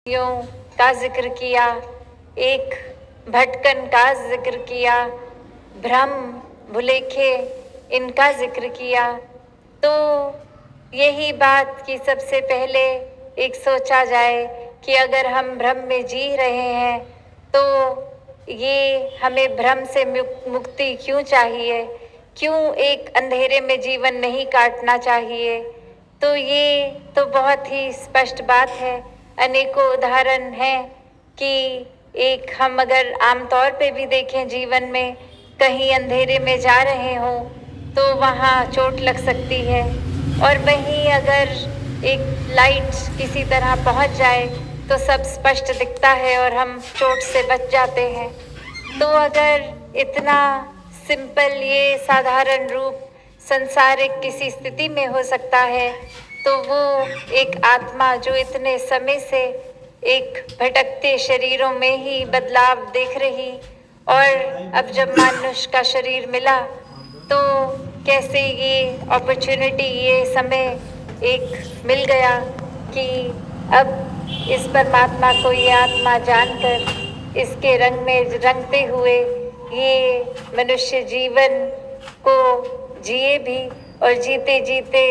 यों का जिक्र किया, एक भटकन का जिक्र किया, भ्रम भुलेखे इनका जिक्र किया। तो यही बात कि सबसे पहले एक सोचा जाए कि अगर हम भ्रम में जी रहे हैं तो ये हमें भ्रम से मुक्ति क्यों चाहिए, क्यों एक अंधेरे में जीवन नहीं काटना चाहिए। तो ये तो बहुत ही स्पष्ट बात है। अनेकों उदाहरण हैं कि एक हम अगर आमतौर पे भी देखें जीवन में, कहीं अंधेरे में जा रहे हों तो वहाँ चोट लग सकती है, और वहीं अगर एक लाइट किसी तरह पहुँच जाए तो सब स्पष्ट दिखता है और हम चोट से बच जाते हैं। तो अगर इतना सिंपल ये साधारण रूप संसारिक किसी स्थिति में हो सकता है, तो वो एक आत्मा जो इतने समय से एक भटकते शरीरों में ही बदलाव देख रही, और अब जब मनुष्य का शरीर मिला तो कैसे ये अपॉर्चुनिटी, ये समय एक मिल गया कि अब इस परमात्मा को ये आत्मा जानकर इसके रंग में रंगते हुए ये मनुष्य जीवन को जिए भी, और जीते जीते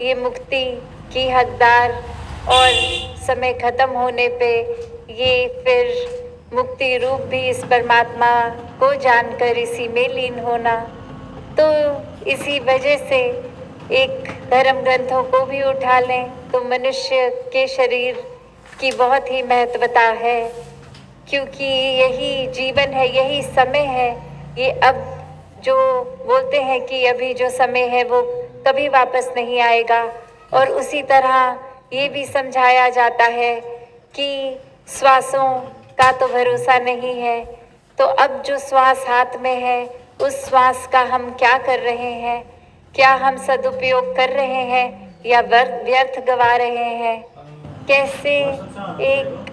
ये मुक्ति की हकदार, और समय खत्म होने पे ये फिर मुक्ति रूप भी इस परमात्मा को जानकर इसी में लीन होना। तो इसी वजह से एक धर्म ग्रंथों को भी उठा लें तो मनुष्य के शरीर की बहुत ही महत्वता है, क्योंकि यही जीवन है, यही समय है। ये अब जो बोलते हैं कि अभी जो समय है वो कभी वापस नहीं आएगा, और उसी तरह ये भी समझाया जाता है कि श्वासों का तो भरोसा नहीं है। तो अब जो श्वास हाथ में है उस श्वास का हम क्या कर रहे हैं, क्या हम सदुपयोग कर रहे हैं या व्यर्थ गवा रहे हैं। कैसे एक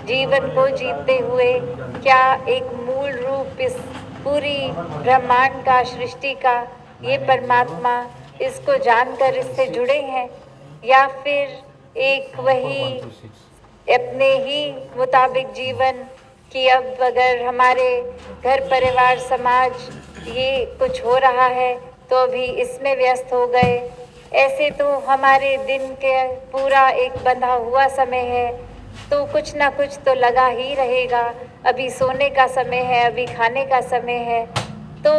जीवन को जीते हुए क्या एक मूल रूप इस पूरी ब्रह्मांड का, सृष्टि का, ये परमात्मा, इसको जानकर इससे जुड़े हैं, या फिर एक वही अपने ही मुताबिक जीवन कि अब अगर हमारे घर परिवार समाज ये कुछ हो रहा है तो अभी इसमें व्यस्त हो गए। ऐसे तो हमारे दिन के पूरा एक बंधा हुआ समय है, तो कुछ ना कुछ तो लगा ही रहेगा। अभी सोने का समय है, अभी खाने का समय है। तो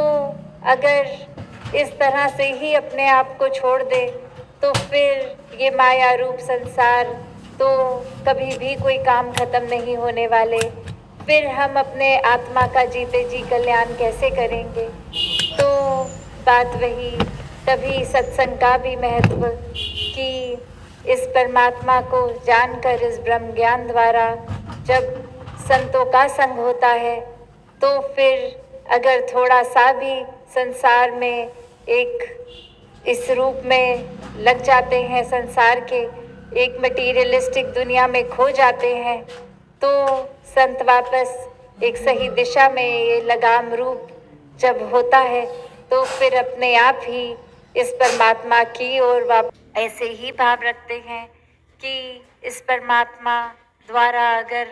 अगर इस तरह से ही अपने आप को छोड़ दे तो फिर ये माया रूप संसार तो कभी भी कोई काम खत्म नहीं होने वाले। फिर हम अपने आत्मा का जीते जी कल्याण कैसे करेंगे। तो बात वही, तभी सत्संग का भी महत्व कि इस परमात्मा को जानकर इस ब्रह्म ज्ञान द्वारा जब संतों का संग होता है तो फिर अगर थोड़ा सा भी संसार में एक इस रूप में लग जाते हैं, संसार के एक मटीरियलिस्टिक दुनिया में खो जाते हैं, तो संत वापस एक सही दिशा में ये लगाम रूप जब होता है तो फिर अपने आप ही इस परमात्मा की ओर ऐसे ही भाव रखते हैं कि इस परमात्मा द्वारा अगर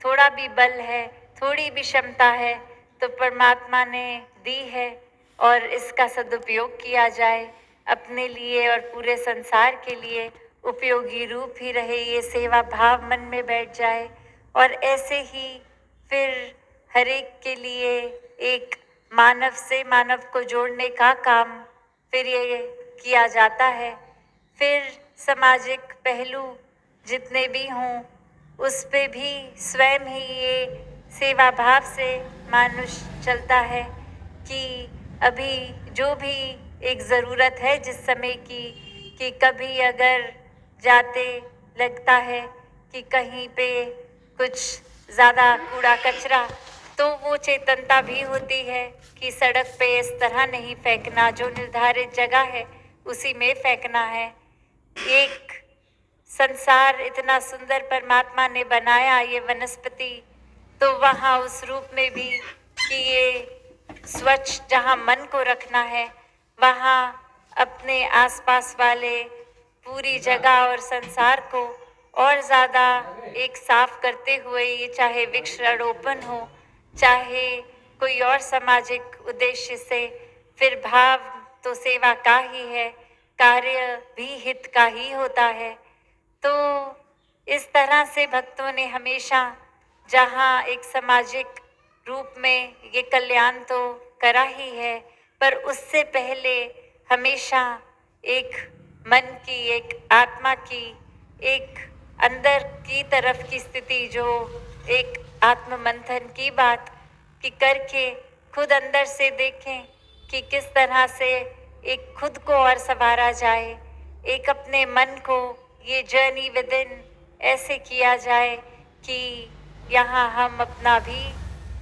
थोड़ा भी बल है, थोड़ी भी क्षमता है तो परमात्मा ने दी है, और इसका सदुपयोग किया जाए अपने लिए और पूरे संसार के लिए उपयोगी रूप ही रहे, ये सेवा भाव मन में बैठ जाए। और ऐसे ही फिर हर एक के लिए एक मानव से मानव को जोड़ने का काम फिर ये किया जाता है। फिर सामाजिक पहलू जितने भी हों उस पे भी स्वयं ही ये सेवा भाव से मानुष चलता है कि अभी जो भी एक ज़रूरत है जिस समय की, कि कभी अगर जाते लगता है कि कहीं पे कुछ ज़्यादा कूड़ा कचरा, तो वो चेतनता भी होती है कि सड़क पे इस तरह नहीं फेंकना, जो निर्धारित जगह है उसी में फेंकना है। एक संसार इतना सुंदर परमात्मा ने बनाया, ये वनस्पति, तो वहाँ उस रूप में भी कि ये स्वच्छ जहाँ मन को रखना है वहाँ अपने आसपास वाले पूरी जगह और संसार को और ज़्यादा एक साफ करते हुए, ये चाहे वृक्षारोपण हो, चाहे कोई और सामाजिक उद्देश्य से, फिर भाव तो सेवा का ही है, कार्य भी हित का ही होता है। तो इस तरह से भक्तों ने हमेशा, जहाँ एक सामाजिक रूप में ये कल्याण तो करा ही है, पर उससे पहले हमेशा एक मन की, एक आत्मा की, एक अंदर की तरफ की स्थिति, जो एक आत्म मंथन की बात कि करके खुद अंदर से देखें कि किस तरह से एक खुद को और संवारा जाए, एक अपने मन को ये जर्नी विद इन ऐसे किया जाए कि यहाँ हम अपना भी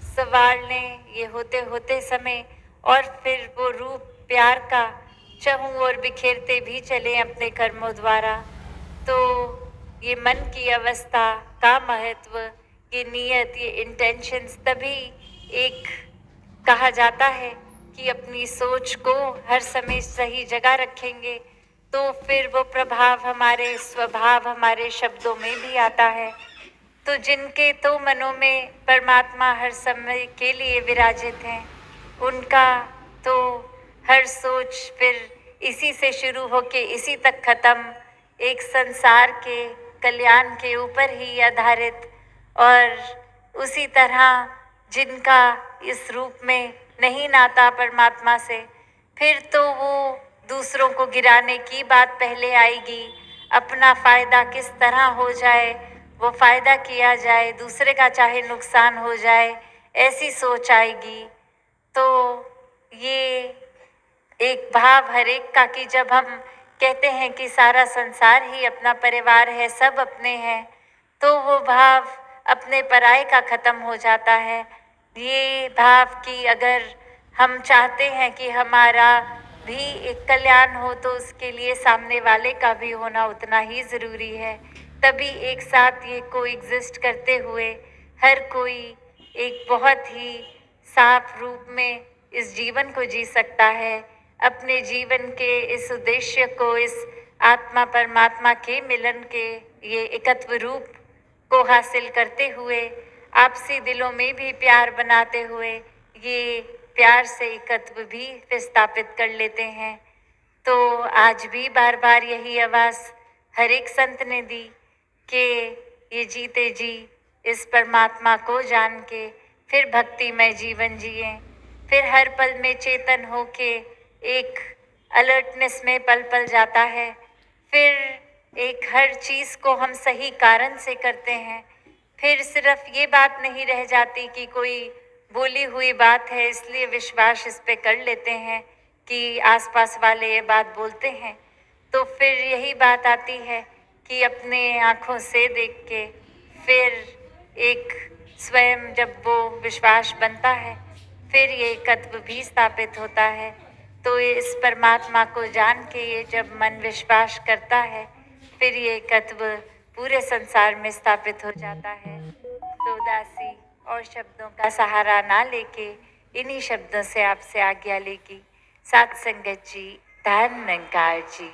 संवार लें ये होते होते समय, और फिर वो रूप प्यार का चहु और बिखेरते भी चलें अपने कर्मों द्वारा। तो ये मन की अवस्था का महत्व, ये नियत, ये इंटेंशंस, तभी एक कहा जाता है कि अपनी सोच को हर समय सही जगह रखेंगे तो फिर वो प्रभाव हमारे स्वभाव, हमारे शब्दों में भी आता है। तो जिनके तो मनों में परमात्मा हर समय के लिए विराजित हैं, उनका तो हर सोच फिर इसी से शुरू होके इसी तक खत्म, एक संसार के कल्याण के ऊपर ही आधारित। और उसी तरह जिनका इस रूप में नहीं नाता परमात्मा से, फिर तो वो दूसरों को गिराने की बात पहले आएगी, अपना फायदा किस तरह हो जाए, वो फायदा किया जाए, दूसरे का चाहे नुकसान हो जाए, ऐसी सोच आएगी। तो ये एक भाव हर एक का कि जब हम कहते हैं कि सारा संसार ही अपना परिवार है, सब अपने हैं, तो वो भाव अपने पराये का खत्म हो जाता है। ये भाव कि अगर हम चाहते हैं कि हमारा भी एक कल्याण हो, तो उसके लिए सामने वाले का भी होना उतना ही ज़रूरी है। तभी एक साथ ये कोएग्जिस्ट करते हुए हर कोई एक बहुत ही साफ रूप में इस जीवन को जी सकता है। अपने जीवन के इस उद्देश्य को, इस आत्मा परमात्मा के मिलन के ये एकत्व रूप को हासिल करते हुए, आपसी दिलों में भी प्यार बनाते हुए, ये प्यार से एकत्व भी विस्थापित कर लेते हैं। तो आज भी बार बार यही आवाज़ हर एक संत ने दी कि ये जीते जी इस परमात्मा को जान के फिर भक्तिमय जीवन जिए, फिर हर पल में चेतन होके एक अलर्टनेस में पल पल जाता है, फिर एक हर चीज़ को हम सही कारण से करते हैं, फिर सिर्फ ये बात नहीं रह जाती कि कोई बोली हुई बात है इसलिए विश्वास इस पे कर लेते हैं कि आसपास वाले ये बात बोलते हैं। तो फिर यही बात आती है कि अपने आँखों से देख के फिर एक स्वयं जब वो विश्वास बनता है, फिर ये एकत्व भी स्थापित होता है। तो इस परमात्मा को जान के ये जब मन विश्वास करता है, फिर ये एकत्व पूरे संसार में स्थापित हो जाता है। तो उदासी और शब्दों का सहारा ना लेके इन्हीं शब्दों से आपसे आज्ञा लेगी। सात संगत जी, धन निरंकार जी।